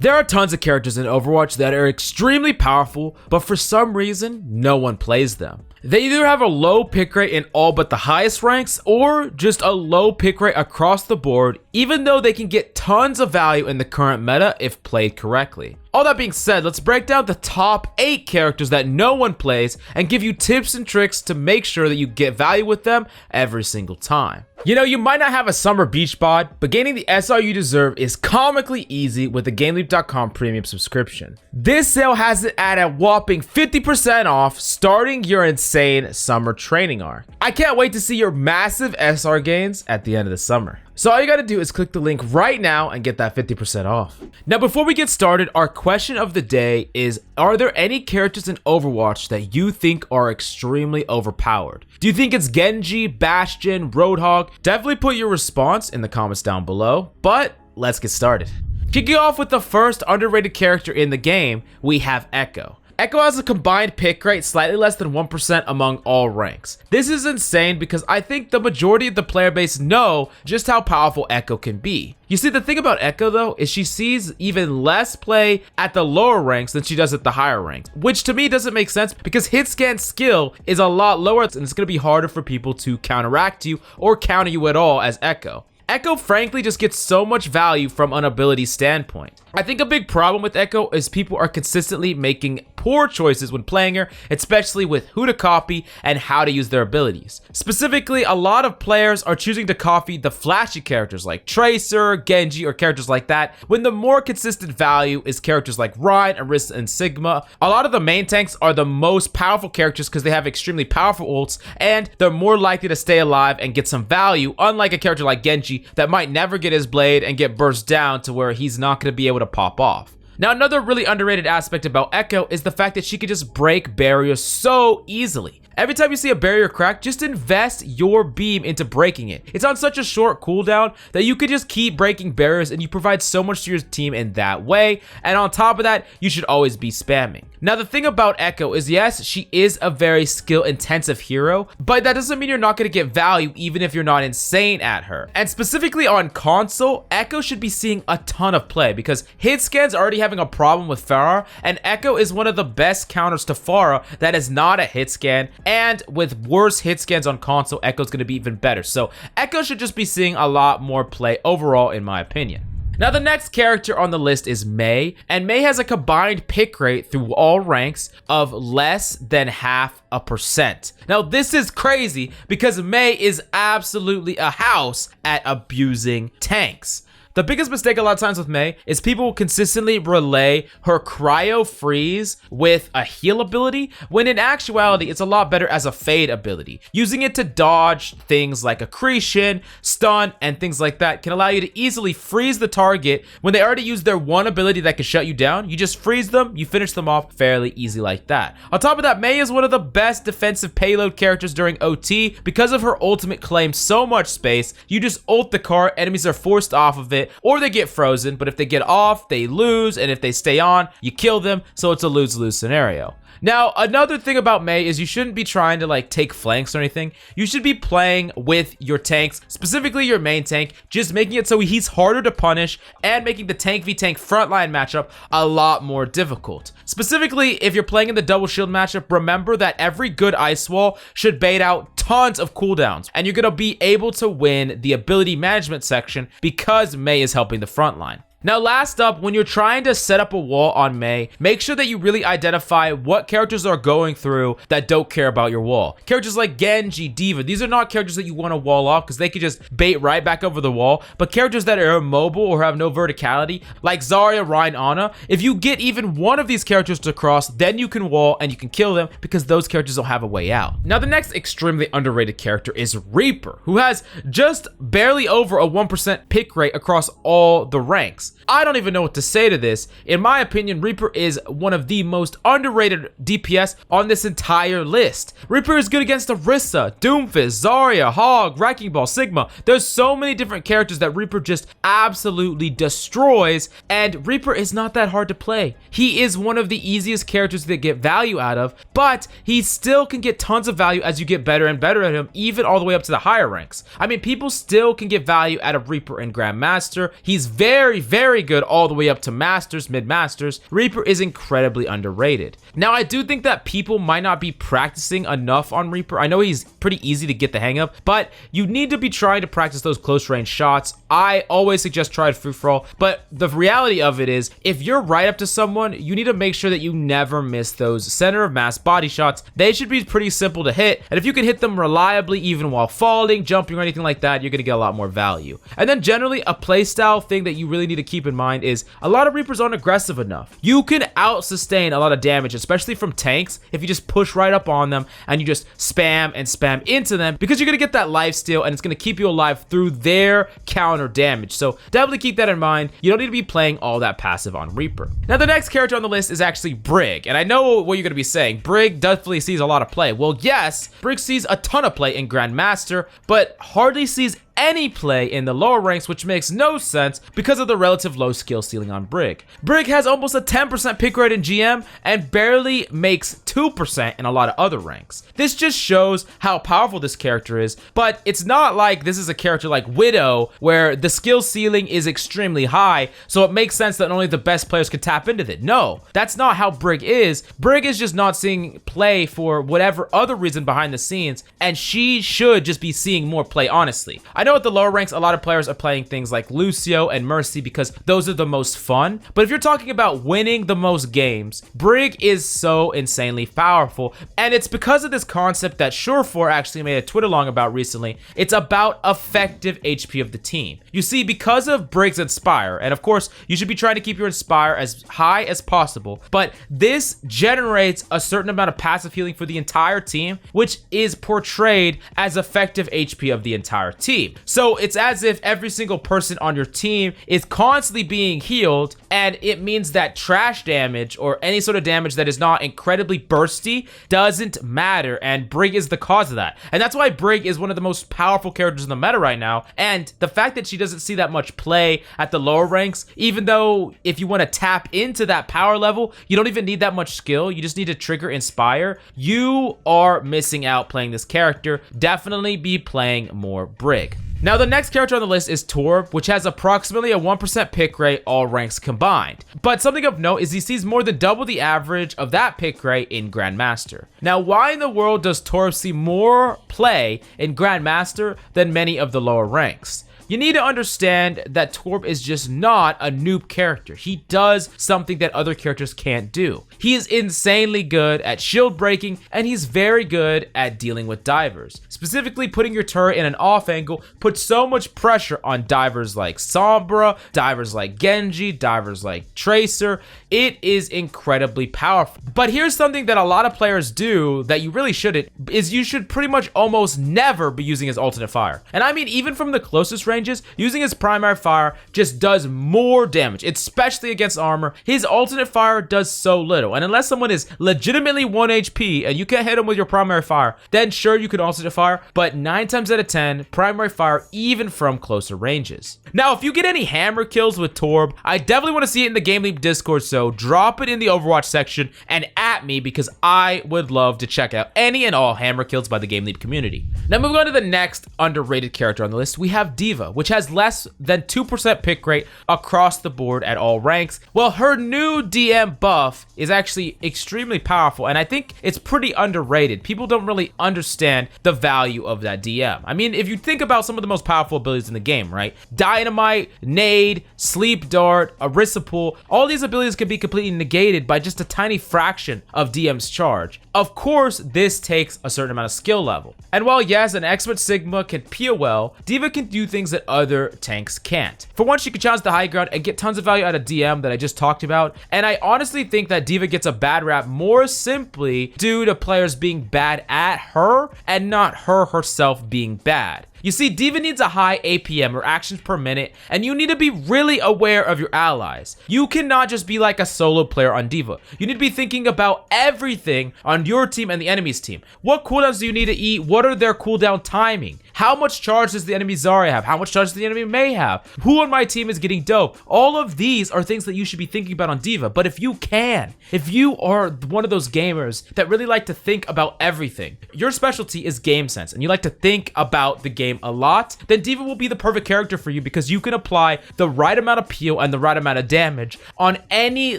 There are tons of characters in Overwatch that are extremely powerful, but for some reason, no one plays them. They either have a low pick rate in all but the highest ranks, or just a low pick rate across the board, even though they can get tons of value in the current meta if played correctly. All that being said, let's break down the top 8 characters that no one plays and give you tips and tricks to make sure that you get value with them every single time. You know, you might not have a summer beach bod, but gaining the SR you deserve is comically easy with the GameLeap.com premium subscription. This sale has it at a whopping 50% off, starting your insane summer training arc. I can't wait to see your massive SR gains at the end of the summer. So all you gotta do is click the link right now and get that 50% off. Now before we get started, our question of the day is, are there any characters in Overwatch that you think are extremely overpowered? Do you think it's Genji, Bastion, Roadhog? Definitely put your response in the comments down below, but let's get started. Kicking off with the first underrated character in the game, we have Echo. Echo has a combined pick rate slightly less than 1% among all ranks. This is insane because I think the majority of the player base know just how powerful Echo can be. You see, the thing about Echo though is she sees even less play at the lower ranks than she does at the higher ranks, which to me doesn't make sense because hit scan skill is a lot lower and it's going to be harder for people to counteract you or counter you at all as Echo. Echo frankly just gets so much value from an ability standpoint. I think a big problem with Echo is people are consistently making poor choices when playing her, especially with who to copy and how to use their abilities. Specifically, a lot of players are choosing to copy the flashy characters like Tracer, Genji, or characters like that, when the more consistent value is characters like Ryan, Orisa, and Sigma. A lot of the main tanks are the most powerful characters because they have extremely powerful ults, and they're more likely to stay alive and get some value, unlike a character like Genji that might never get his blade and get burst down to where he's not going to be able to pop off. Now, another really underrated aspect about Echo is the fact that she can just break barriers so easily. Every time you see a barrier crack, just invest your beam into breaking it. It's on such a short cooldown that you could just keep breaking barriers and you provide so much to your team in that way. And on top of that, you should always be spamming. Now, the thing about Echo is, yes, she is a very skill-intensive hero, but that doesn't mean you're not going to get value even if you're not insane at her. And specifically on console, Echo should be seeing a ton of play because hit scans are already having a problem with Pharah, and Echo is one of the best counters to Pharah that is not a hit scan. And with worse hit scans on console, Echo's going to be even better. So Echo should just be seeing a lot more play overall, in my opinion. Now, the next character on the list is Mei, and Mei has a combined pick rate through all ranks of less than 0.5%. Now, this is crazy because Mei is absolutely a house at abusing tanks. The biggest mistake a lot of times with Mei is people will consistently relay her cryo freeze with a heal ability, when in actuality it's a lot better as a fade ability. Using it to dodge things like accretion, stun, and things like that can allow you to easily freeze the target when they already use their one ability that can shut you down. You just freeze them, you finish them off fairly easy like that. On top of that, Mei is one of the best defensive payload characters during OT because of her ultimate claims so much space. You just ult the cart, enemies are forced off of it, or they get frozen, but if they get off, they lose, and if they stay on, you kill them, so it's a lose-lose scenario. Now, another thing about Mei is you shouldn't be trying to like take flanks or anything. You should be playing with your tanks, specifically your main tank, just making it so he's harder to punish and making the tank v tank frontline matchup a lot more difficult. Specifically, if you're playing in the double shield matchup, remember that every good ice wall should bait out tons of cooldowns, and you're gonna be able to win the ability management section because Mei is helping the frontline. Now, last up, when you're trying to set up a wall on Mei, make sure that you really identify what characters are going through that don't care about your wall. Characters like Genji, Deva, these are not characters that you want to wall off because they could just bait right back over the wall, but characters that are immobile or have no verticality, like Zarya, Ryan, Ana, if you get even one of these characters to cross, then you can wall and you can kill them because those characters don't have a way out. Now, the next extremely underrated character is Reaper, who has just barely over a 1% pick rate across all the ranks. I don't even know what to say to this. In my opinion, Reaper is one of the most underrated DPS on this entire list. Reaper is good against Orisa, Doomfist, Zarya, Hog, Wrecking Ball, Sigma. There's so many different characters that Reaper just absolutely destroys, and Reaper is not that hard to play. He is one of the easiest characters to get value out of, but he still can get tons of value as you get better and better at him, even all the way up to the higher ranks. I mean, people still can get value out of Reaper and Grandmaster. He's very very good all the way up to Masters, mid-Masters, Reaper is incredibly underrated. Now, I do think that people might not be practicing enough on Reaper. I know he's pretty easy to get the hang of, but you need to be trying to practice those close range shots. I always suggest try it free-for-all, but the reality of it is, if you're right up to someone, you need to make sure that you never miss those center of mass body shots. They should be pretty simple to hit, and if you can hit them reliably even while falling, jumping, or anything like that, you're going to get a lot more value. And then generally, a playstyle thing that you really need to keep in mind is a lot of Reapers aren't aggressive enough. You can out-sustain a lot of damage, especially from tanks, if you just push right up on them and you just spam and spam into them, because you're going to get that lifesteal and it's going to keep you alive through their counter damage. So definitely keep that in mind. You don't need to be playing all that passive on Reaper. Now, the next character on the list is actually Brig, and I know what you're going to be saying. Brig definitely sees a lot of play. Well, yes, Brig sees a ton of play in Grandmaster, but hardly sees any play in the lower ranks, which makes no sense because of the relative low skill ceiling on Brig. Brig has almost a 10% pick rate in GM and barely makes 2% in a lot of other ranks. This just shows how powerful this character is, but it's not like this is a character like Widow where the skill ceiling is extremely high, so it makes sense that only the best players could tap into it. No, that's not how Brig is. Brig is just not seeing play for whatever other reason behind the scenes, and she should just be seeing more play, honestly. I know at the lower ranks, a lot of players are playing things like Lucio and Mercy because those are the most fun. But if you're talking about winning the most games, Brig is so insanely powerful. And it's because of this concept that Surefour actually made a Twitter long about recently. It's about effective HP of the team. You see, because of Brig's Inspire, and of course, you should be trying to keep your Inspire as high as possible, but this generates a certain amount of passive healing for the entire team, which is portrayed as effective HP of the entire team. So it's as if every single person on your team is constantly being healed, and it means that trash damage or any sort of damage that is not incredibly bursty doesn't matter, and Brig is the cause of that. And that's why Brig is one of the most powerful characters in the meta right now, and the fact that she doesn't see that much play at the lower ranks, even though if you want to tap into that power level, you don't even need that much skill, you just need to trigger Inspire, you are missing out playing this character. Definitely be playing more Brig. Now, the next character on the list is Torb, which has approximately a 1% pick rate, all ranks combined. But something of note is he sees more than double the average of that pick rate in Grandmaster. Now, why in the world does Torb see more play in Grandmaster than many of the lower ranks? You need to understand that Torb is just not a noob character. He does something that other characters can't do. He is insanely good at shield breaking, and he's very good at dealing with divers. Specifically, putting your turret in an off angle puts so much pressure on divers like Sombra, divers like Genji, divers like Tracer. It is incredibly powerful. But here's something that a lot of players do that you really shouldn't, is you should pretty much almost never be using his alternate fire. And I mean, even from the closest ranges, using his primary fire just does more damage, especially against armor. His alternate fire does so little, and unless someone is legitimately 1 HP and you can't hit him with your primary fire, then sure, you could alternate fire, but 9 times out of 10, primary fire even from closer ranges. Now, if you get any hammer kills with Torb, I definitely want to see it in the GameLeap Discord, so drop it in the Overwatch section and at me, because I would love to check out any and all hammer kills by the GameLeap community. Now, moving on to the next underrated character on the list, we have Deva, which has less than 2% pick rate across the board at all ranks. Well, her new DM buff is actually extremely powerful, and I think it's pretty underrated. People don't really understand the value of that DM. I mean, if you think about some of the most powerful abilities in the game, right? Dynamite, Nade, Sleep Dart, Orisa Pool, all these abilities can be completely negated by just a tiny fraction of DM's charge. Of course, this takes a certain amount of skill level. And while yes, an expert Sigma can POL, Deva can do things that other tanks can't. For one, she can challenge the high ground and get tons of value out of DM that I just talked about. And I honestly think that Deva gets a bad rap more simply due to players being bad at her and not her herself being bad. You see, Deva needs a high APM, or actions per minute, and you need to be really aware of your allies. You cannot just be like a solo player on Deva. You need to be thinking about everything on your team and the enemy's team. What cooldowns do you need to eat? What are their cooldown timing? How much charge does the enemy Zarya have? How much charge does the enemy Mei have? Who on my team is getting dope? All of these are things that you should be thinking about on Deva. But if you are one of those gamers that really like to think about everything, your specialty is game sense, and you like to think about the game a lot, then Deva will be the perfect character for you because you can apply the right amount of peel and the right amount of damage on any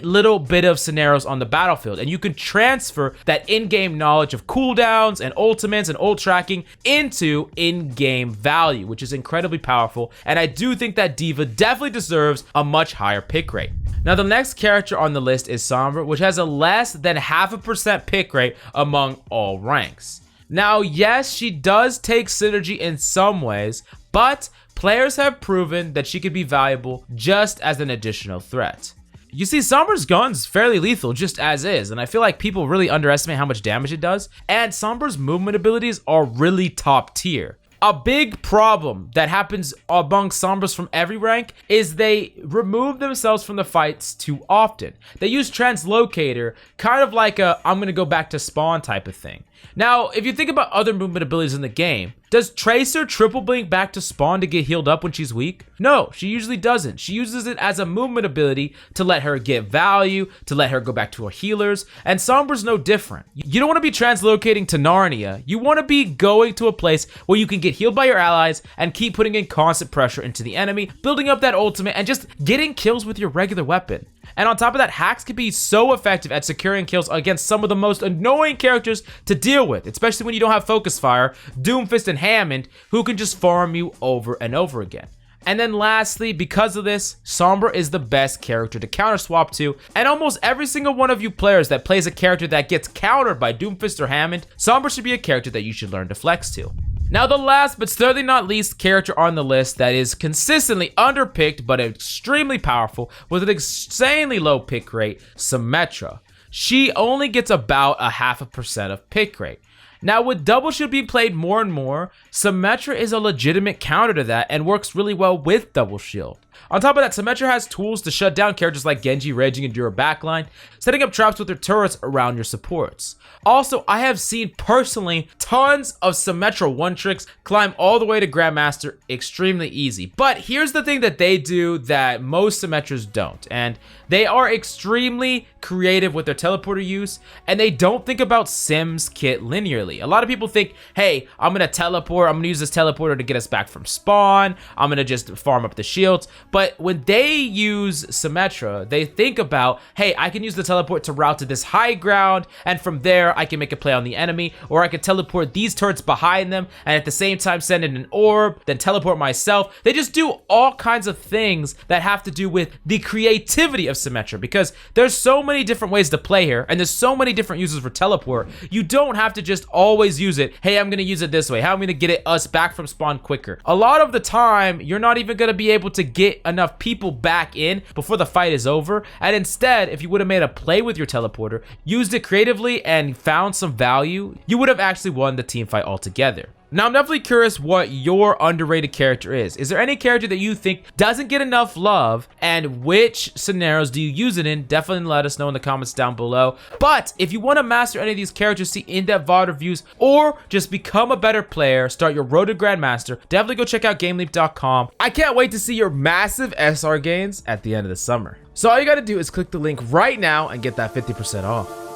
little bit of scenarios on the battlefield. And you can transfer that in-game knowledge of cooldowns and ultimates and ult tracking into in-game value, which is incredibly powerful. And I do think that Deva definitely deserves a much higher pick rate. Now, the next character on the list is Sombra, which has a less than 0.5% pick rate among all ranks. Now, yes, she does take synergy in some ways, but players have proven that she could be valuable just as an additional threat. You see, Sombra's gun's fairly lethal just as is, and I feel like people really underestimate how much damage it does, and Sombra's movement abilities are really top tier. A big problem that happens among Sombras from every rank is they remove themselves from the fights too often. They use Translocator, kind of like a I'm gonna go back to spawn type of thing. Now, if you think about other movement abilities in the game, does Tracer triple blink back to spawn to get healed up when she's weak? No, she usually doesn't. She uses it as a movement ability to let her get value, to let her go back to her healers, and Sombra's no different. You don't want to be translocating to Narnia. You want to be going to a place where you can get healed by your allies and keep putting in constant pressure into the enemy, building up that ultimate, and just getting kills with your regular weapon. And on top of that, hacks can be so effective at securing kills against some of the most annoying characters to deal with, especially when you don't have Focus Fire, Doomfist, and Hammond, who can just farm you over and over again. And then lastly, because of this, Sombra is the best character to counter swap to, and almost every single one of you players that plays a character that gets countered by Doomfist or Hammond, Sombra should be a character that you should learn to flex to. Now, the last but certainly not least character on the list that is consistently underpicked but extremely powerful with an insanely low pick rate, Symetra. She only gets about 0.5% of pick rate. Now, with double shield being played more and more, Symetra is a legitimate counter to that and works really well with double shield. On top of that, Symetra has tools to shut down characters like Genji raging into your backline, setting up traps with her turrets around your supports. Also, I have seen personally tons of Symetra one tricks climb all the way to grandmaster extremely easy. But here's the thing that they do that most Symetras don't, and they are extremely creative with their teleporter use, and they don't think about Sim's kit linearly. A lot of people think, hey, I'm gonna teleport, I'm gonna use this teleporter to get us back from spawn, I'm gonna just farm up the shields. But when they use Symetra, they think about, hey, I can use the teleport to route to this high ground, and from there I can make a play on the enemy, or I can teleport these turrets behind them and at the same time send in an orb, then teleport myself. They just do all kinds of things that have to do with the creativity of Symetra, because there's so many different ways to play here, and there's so many different uses for teleport. You don't have to just always use it, hey, I'm gonna use it this way, how am I gonna get us back from spawn quicker? A lot of the time, you're not even gonna be able to get enough people back in before the fight is over, and instead, if you would have made a play with your teleporter, used it creatively, and found some value, you would have actually won the team fight altogether. Now, I'm definitely curious what your underrated character is. Is there any character that you think doesn't get enough love, and which scenarios do you use it in? Definitely let us know in the comments down below. But if you want to master any of these characters, see in-depth VOD reviews, or just become a better player, start your road to grandmaster, definitely go check out GameLeap.com. I can't wait to see your massive SR gains at the end of the summer. So all you gotta do is click the link right now and get that 50% off.